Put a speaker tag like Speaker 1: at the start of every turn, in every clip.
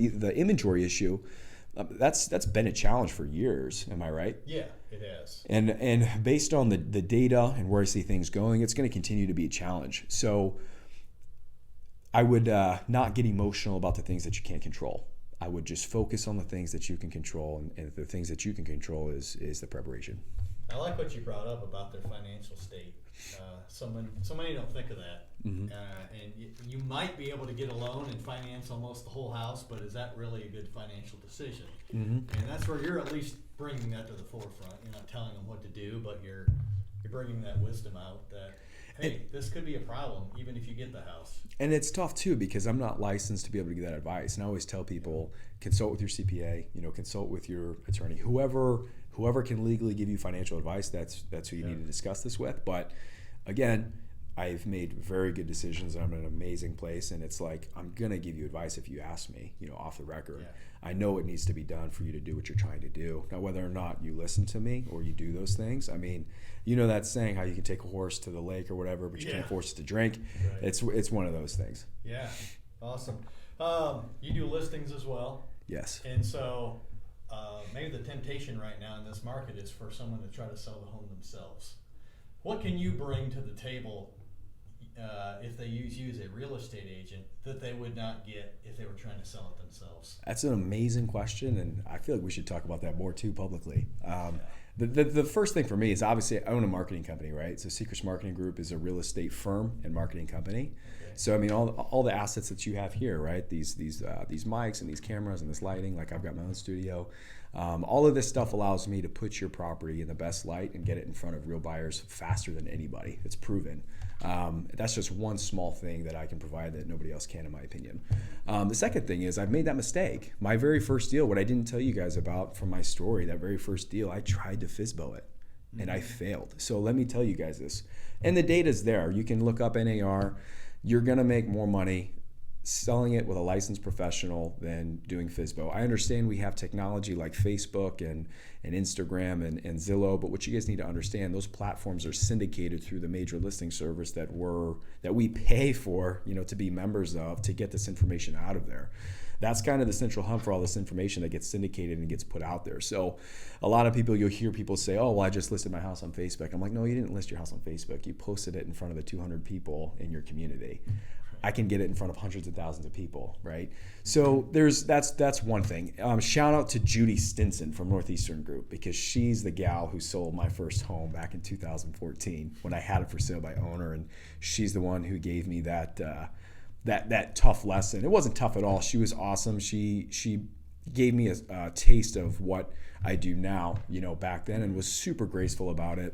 Speaker 1: the inventory issue, that's been a challenge for years. Am I right?
Speaker 2: Yeah, it has.
Speaker 1: And based on the data and where I see things going, it's going to continue to be a challenge. So I would not get emotional about the things that you can't control. I would just focus on the things that you can control, and the things that you can control is the preparation.
Speaker 2: I like what you brought up about their financial state. So many don't think of that.
Speaker 1: Mm-hmm.
Speaker 2: And you might be able to get a loan and finance almost the whole house, but is that really a good financial decision?
Speaker 1: Mm-hmm.
Speaker 2: And that's where you're at least bringing that to the forefront. You're not telling them what to do, but you're bringing that wisdom out that, hey, this could be a problem even if you get the house.
Speaker 1: And it's tough too, because I'm not licensed to be able to give that advice. And I always tell people, consult with your CPA, consult with your attorney, whoever can legally give you financial advice. That's who you need to discuss this with. But again, I've made very good decisions. I'm in an amazing place, and it's like, I'm gonna give you advice if you ask me, off the record. Yeah. I know it needs to be done for you to do what you're trying to do. Now, whether or not you listen to me or you do those things, I mean, that saying, how you can take a horse to the lake or whatever, but you can't force it to drink. Right. It's one of those things.
Speaker 2: Yeah, awesome. You do listings as well.
Speaker 1: Yes.
Speaker 2: And so maybe the temptation right now in this market is for someone to try to sell the home themselves. What can you bring to the table if they use you as a real estate agent that they would not get if they were trying to sell it themselves?
Speaker 1: That's an amazing question, and I feel like we should talk about that more too publicly. The first thing for me is, obviously, I own a marketing company, right? So Secrist Marketing Group is a real estate firm and marketing company. Okay. So I mean, all the assets that you have here, right? These mics and these cameras and this lighting, like I've got my own studio. All of this stuff allows me to put your property in the best light and get it in front of real buyers faster than anybody. It's proven. That's just one small thing that I can provide that nobody else can, in my opinion. The second thing is, I've made that mistake. My very first deal, what I didn't tell you guys about from my story, that very first deal, I tried to FSBO it, and I failed. So let me tell you guys this. And the data's there. You can look up NAR. You're going to make more money selling it with a licensed professional than doing FSBO. I understand we have technology like Facebook and Instagram and Zillow, but what you guys need to understand, those platforms are syndicated through the major listing service that we pay for, to be members of, to get this information out of there. That's kind of the central hub for all this information that gets syndicated and gets put out there. So a lot of people, you'll hear people say, oh, well, I just listed my house on Facebook. I'm like, no, you didn't list your house on Facebook. You posted it in front of the 200 people in your community. I can get it in front of hundreds of thousands of people, right? So that's one thing. Shout out to Judy Stinson from Northeastern Group, because she's the gal who sold my first home back in 2014 when I had it for sale by owner, and she's the one who gave me that tough lesson. It wasn't tough at all. She was awesome. She gave me a taste of what I do now, back then, and was super graceful about it.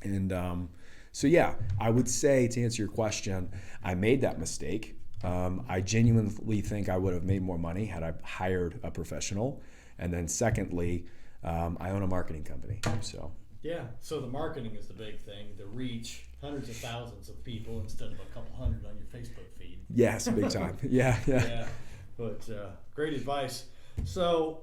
Speaker 1: And so yeah, I would say, to answer your question, I made that mistake. I genuinely think I would have made more money had I hired a professional. And then secondly, I own a marketing company. So
Speaker 2: the marketing is the big thing. The reach, hundreds of thousands of people instead of a couple hundred on your Facebook feed.
Speaker 1: Yes, big time. Yeah.
Speaker 2: But great advice. So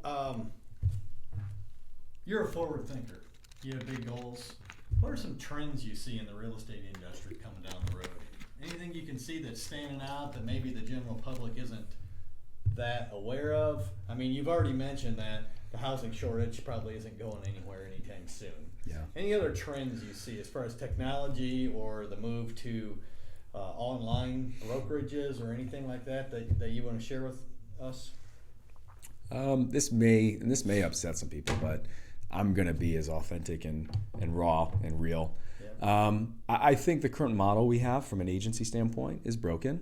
Speaker 2: you're a forward thinker. You have big goals. What are some trends you see in the real estate industry coming down the road? Anything you can see that's standing out that maybe the general public isn't that aware of? I mean, you've already mentioned that the housing shortage probably isn't going anywhere anytime soon.
Speaker 1: Yeah.
Speaker 2: Any other trends you see as far as technology or the move to online brokerages or anything like that you want to share with us?
Speaker 1: This may upset some people, but I'm going to be as authentic and raw and real. Yeah. I think the current model we have from an agency standpoint is broken.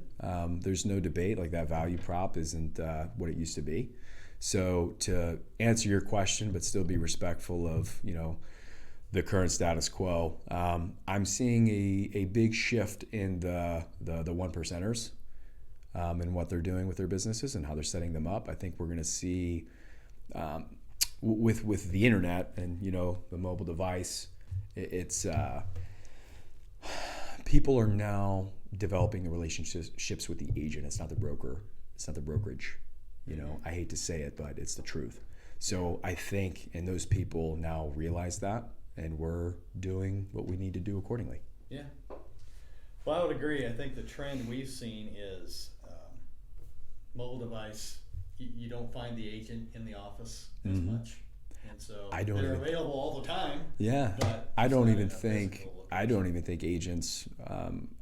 Speaker 1: There's no debate, like that value prop isn't what it used to be. So to answer your question, but still be respectful of, the current status quo, I'm seeing a big shift in the one percenters and what they're doing with their businesses and how they're setting them up. I think we're going to see with the internet and the mobile device, it's people are now developing the relationships with the agent. It's not the broker. It's not the brokerage. I hate to say it, but it's the truth. So I think, and those people now realize that, and we're doing what we need to do accordingly.
Speaker 2: Yeah. Well, I would agree. I think the trend we've seen is mobile device you don't find the agent in the office as much. And so they're available all the time.
Speaker 1: Yeah.
Speaker 2: But
Speaker 1: I don't even think agents,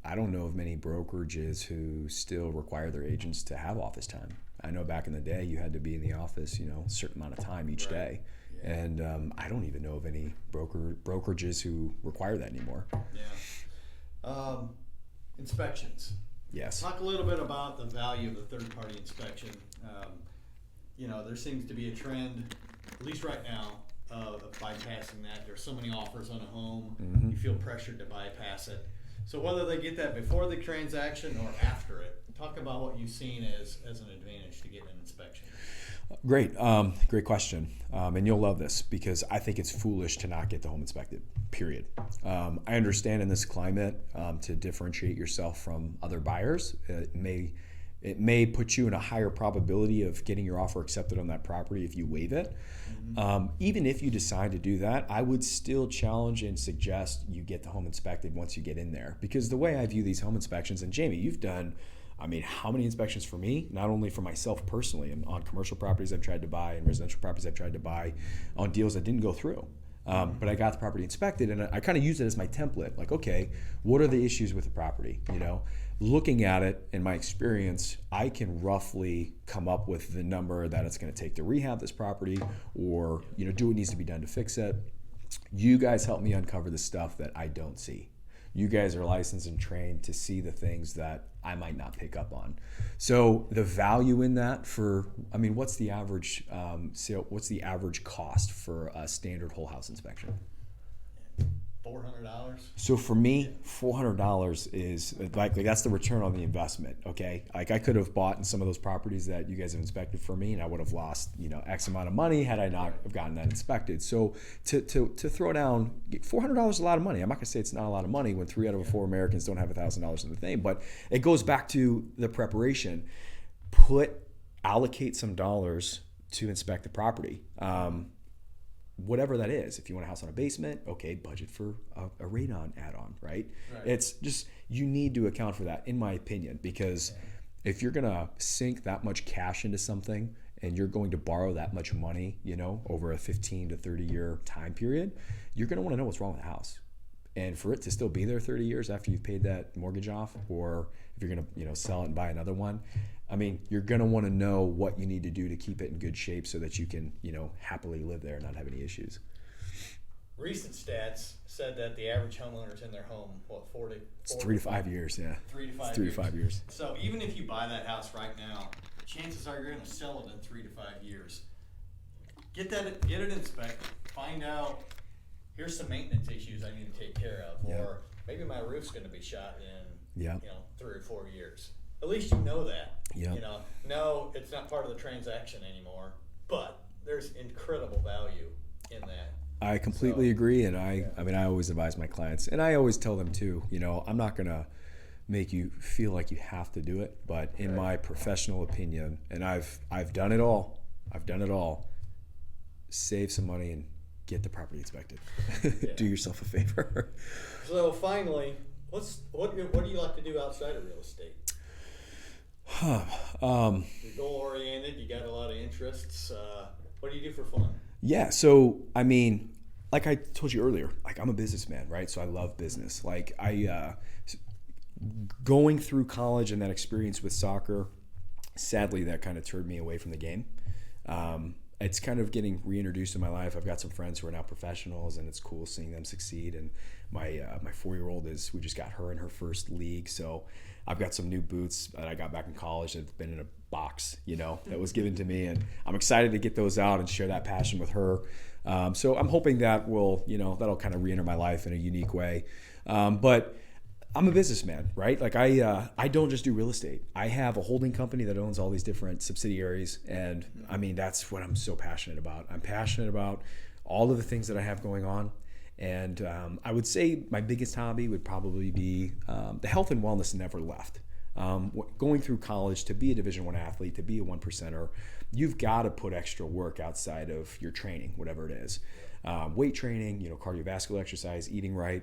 Speaker 1: I don't know of many brokerages who still require their agents to have office time. I know back in the day you had to be in the office, a certain amount of time each day. Yeah. And I don't even know of any brokerages who require that anymore.
Speaker 2: Yeah. Inspections.
Speaker 1: Yes.
Speaker 2: Talk a little bit about the value of the third-party inspection. There seems to be a trend, at least right now, of bypassing that. There's so many offers on a home, you feel pressured to bypass it. So whether they get that before the transaction or after it, talk about what you've seen as an advantage to getting an inspection.
Speaker 1: Great question. And you'll love this because I think it's foolish to not get the home inspected, period. I understand in this climate to differentiate yourself from other buyers, it may put you in a higher probability of getting your offer accepted on that property if you waive it. Even if you decide to do that, I would still challenge and suggest you get the home inspected once you get in there. Because the way I view these home inspections, and Jamie, you've done, how many inspections for me? Not only for myself personally, and on commercial properties I've tried to buy and residential properties I've tried to buy on deals that didn't go through. But I got the property inspected and I kind of use it as my template. Like, okay, what are the issues with the property? Looking at it in my experience, I can roughly come up with the number that it's going to take to rehab this property or, do what needs to be done to fix it. You guys help me uncover the stuff that I don't see. You guys are licensed and trained to see the things that I might not pick up on. So the value in that what's the average what's the average cost for a standard whole house inspection?
Speaker 2: $400.
Speaker 1: So for me, $400 is likely that's the return on the investment. Okay, like I could have bought in some of those properties that you guys have inspected for me, and I would have lost X amount of money had I not have gotten that inspected. So to throw down $400 is a lot of money. I'm not gonna say it's not a lot of money when 3 out of 4 Americans don't have $1,000 in the thing, but it goes back to the preparation. Allocate some dollars to inspect the property. Whatever that is. If you want a house on a basement, okay, budget for a radon add-on, right? It's just, you need to account for that, in my opinion, because if you're gonna sink that much cash into something and you're going to borrow that much money, over a 15 to 30 year time period, you're gonna wanna know what's wrong with the house. And for it to still be there 30 years after you've paid that mortgage off, or if you're gonna sell it and buy another one, you're gonna want to know what you need to do to keep it in good shape so that you can, happily live there and not have any issues.
Speaker 2: Recent stats said that the average homeowner's in their home,
Speaker 1: It's 3 to 5 years, yeah.
Speaker 2: 3 to 5
Speaker 1: it's 3 to 5 years.
Speaker 2: So even if you buy that house right now, chances are you're gonna sell it in 3 to 5 years. Get it inspected, find out, here's some maintenance issues I need to take care of, or maybe my roof's gonna be shot in 3 or 4 years. At least you know that. No, it's not part of the transaction anymore, but there's incredible value in that.
Speaker 1: I completely agree, and I always advise my clients, and I always tell them too, I'm not gonna make you feel like you have to do it, but in my professional opinion, and I've done it all. Save some money and get the property inspected. Do yourself a favor.
Speaker 2: So finally, what do you like to do outside of real estate? You're goal oriented. You got a lot of interests. What do you do for fun?
Speaker 1: Yeah, so like I told you earlier, like I'm a businessman, right? So I love business. Like going through college and that experience with soccer, sadly, that kind of turned me away from the game. It's kind of getting reintroduced in my life. I've got some friends who are now professionals, and it's cool seeing them succeed. And my 4-year-old we just got her in her first league, so I've got some new boots that I got back in college that have been in a box, that was given to me, and I'm excited to get those out and share that passion with her. So I'm hoping that that'll kind of re-enter my life in a unique way. But I'm a businessman, right? Like I don't just do real estate. I have a holding company that owns all these different subsidiaries, and that's what I'm so passionate about. I'm passionate about all of the things that I have going on. And I would say my biggest hobby would probably be the health and wellness never left. Going through college, to be a Division I athlete, to be a 1%er, you've got to put extra work outside of your training, whatever it is. Weight training, cardiovascular exercise, eating right.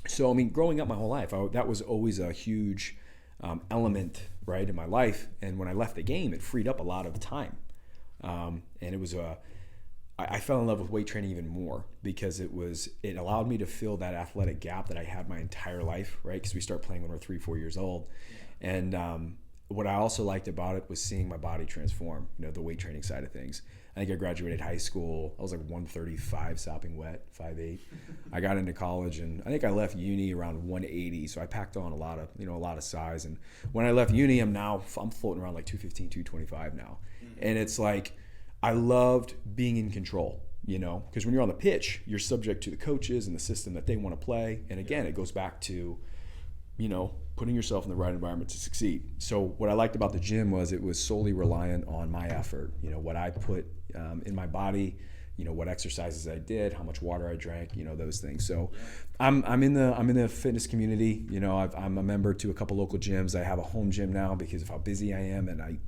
Speaker 1: So, growing up my whole life, that was always a huge element, right, in my life. And when I left the game, it freed up a lot of time. And it was I fell in love with weight training even more because it allowed me to fill that athletic gap that I had my entire life, right? Because we start playing when we're 3-4 years old. Yeah. And what I also liked about it was seeing my body transform, the weight training side of things. I think I graduated high school. I was like 135 sopping wet, 5'8". I got into college, and I think I left uni around 180. So I packed on a lot of size. And when I left uni, I'm floating around like 215, 225 now. Mm-hmm. And it's like, I loved being in control, because when you're on the pitch, you're subject to the coaches and the system that they want to play. And again, it goes back to, putting yourself in the right environment to succeed. So what I liked about the gym was it was solely reliant on my effort, what I put in my body, what exercises I did, how much water I drank, those things. So I'm in the fitness community. I'm a member to a couple local gyms. I have a home gym now because of how busy I am, and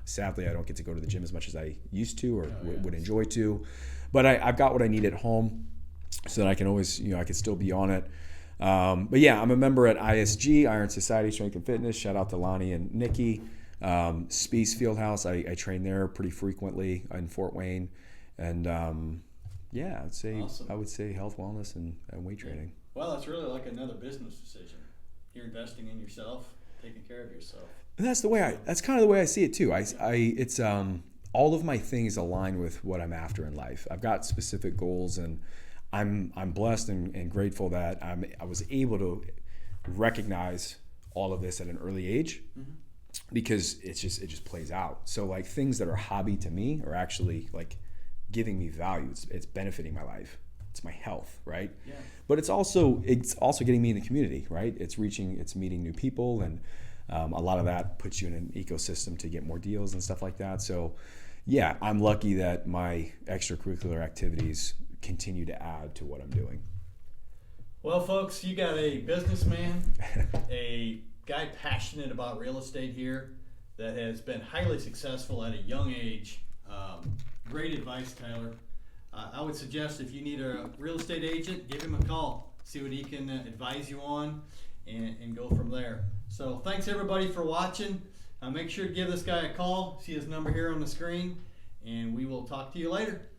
Speaker 1: sadly I don't get to go to the gym as much as I used to or would enjoy to. But I've got what I need at home, so that I can always I can still be on it. But yeah, I'm a member at ISG, Iron Society Strength and Fitness. Shout out to Lonnie and Nikki. Speece Fieldhouse, I train there pretty frequently in Fort Wayne. And
Speaker 2: Awesome.
Speaker 1: I would say health, wellness, and weight training.
Speaker 2: Well, it's really like another business decision. You're investing in yourself, taking care of yourself.
Speaker 1: And that's kind of the way I see it too. It's all of my things align with what I'm after in life. I've got specific goals, and I'm blessed and grateful that I was able to recognize all of this at an early age. Mm-hmm. Because it just plays out. So like things that are hobby to me are actually like giving me value. It's benefiting my life. It's my health, right? Yeah. But it's also getting me in the community, right? It's meeting new people, and a lot of that puts you in an ecosystem to get more deals and stuff like that. So yeah, I'm lucky that my extracurricular activities continue to add to what I'm doing.
Speaker 2: Well, folks, you got a businessman, a guy passionate about real estate here that has been highly successful at a young age. Great advice, Tyler. I would suggest if you need a real estate agent, give him a call. See what he can advise you on and go from there. So thanks everybody for watching. Make sure to give this guy a call. See his number here on the screen, and we will talk to you later.